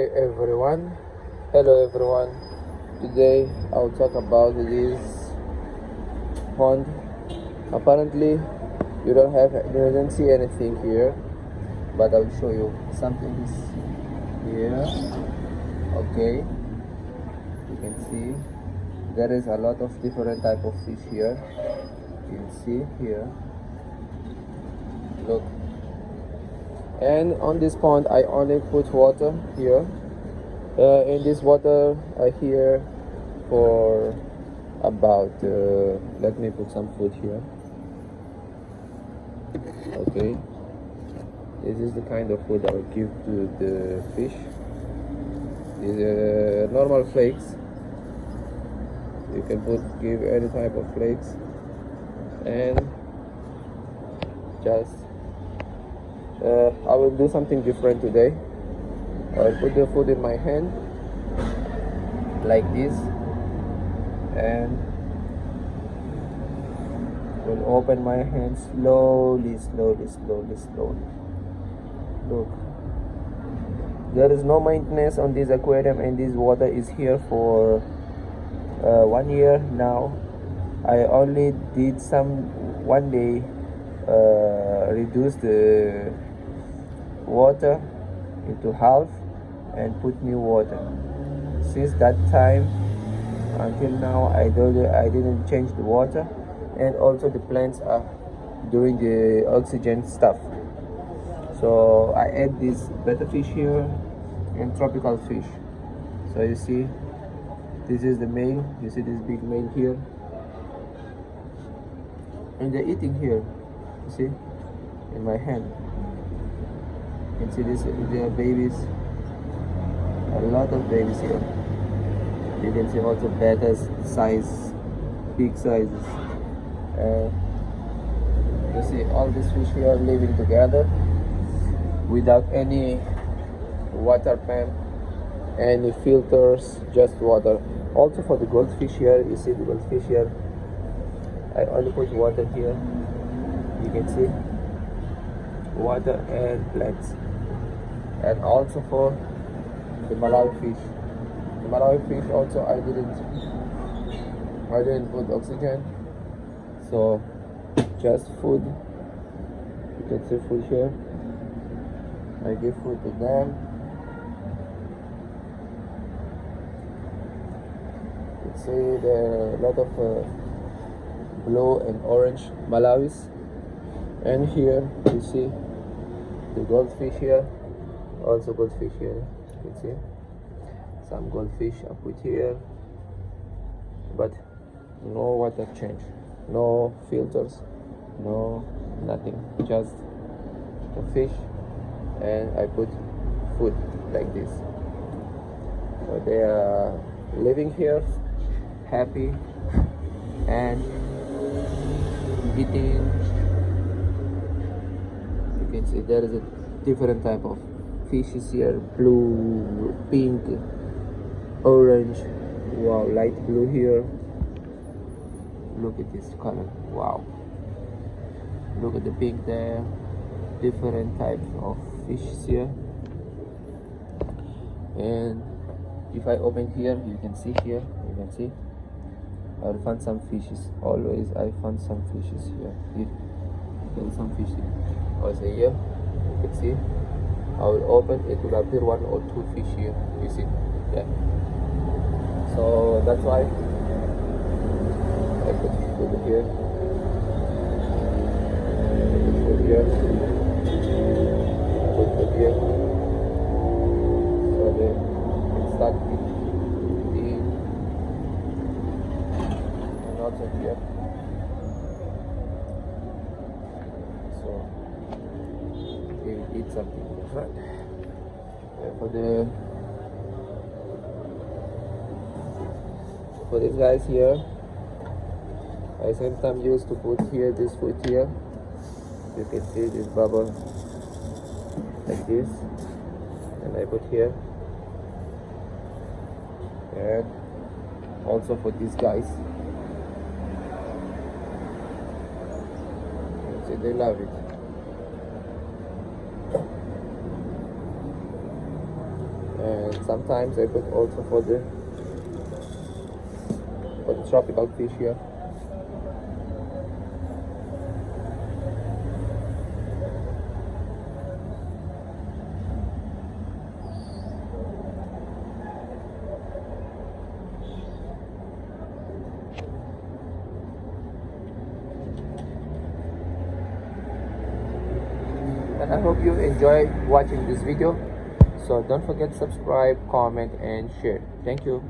Hi everyone. Hello everyone. Today I'll talk about this pond. Apparently you don't see anything here, but I'll show you something is here. Okay, you can see there is a lot of different type of fish here. You can see here. Look. And on this pond I only put water here. In this water here for about let me put some food here. Okay, this is the kind of food I will give to the fish. These are normal flakes. You can give any type of flakes, and just I will do something different today. I'll put the food in my hand like this, and will open my hand slowly. Look, there is no maintenance on this aquarium, and this water is here for 1 year now. I only did some one day reduce the water into half and put new water. Since that time until now I didn't change the water, and also the plants are doing the oxygen stuff. So I add this betta fish here and tropical fish. So you see, this is the male. You see this big male here, and they're eating here. You see in my hand. You can see this, there are babies, a lot of babies here. You can see also better size, big sizes. You see all these fish here living together without any water pump, any filters, just water. Also for the goldfish here, you see the goldfish here, I only put water here. You can see water and plants. And also for the Malawi fish. The Malawi fish also I didn't put oxygen. So just food. You can see food here. I give food to them. You can see there are a lot of blue and orange Malawis. And here you see the goldfish here. Also goldfish here, you can see some goldfish I put here, but no water change, no filters, no nothing, just the fish, and I put food like this. So they are living here happy and eating. You can see there is a different type of fishes here, blue, pink, orange, wow, light blue here. Look at this color, wow. Look at the pink there, different types of fishes here. And if I open here, you can see here, I'll find some fishes. Always I find some fishes here. There's some fish here. Also here, you can see. I will open, it will appear 1 or 2 fish here, you see, yeah. So that's why I put food here, put here, so they can start eating, and also here. So they will eat something different. For these guys here, I sometimes used to put here this food here. You can see this bubble like this, and I put here. And also for these guys, you see they love it. and sometimes I put also for the tropical fish here. And I hope you enjoy watching this video. So don't forget to subscribe, comment, and share. Thank you.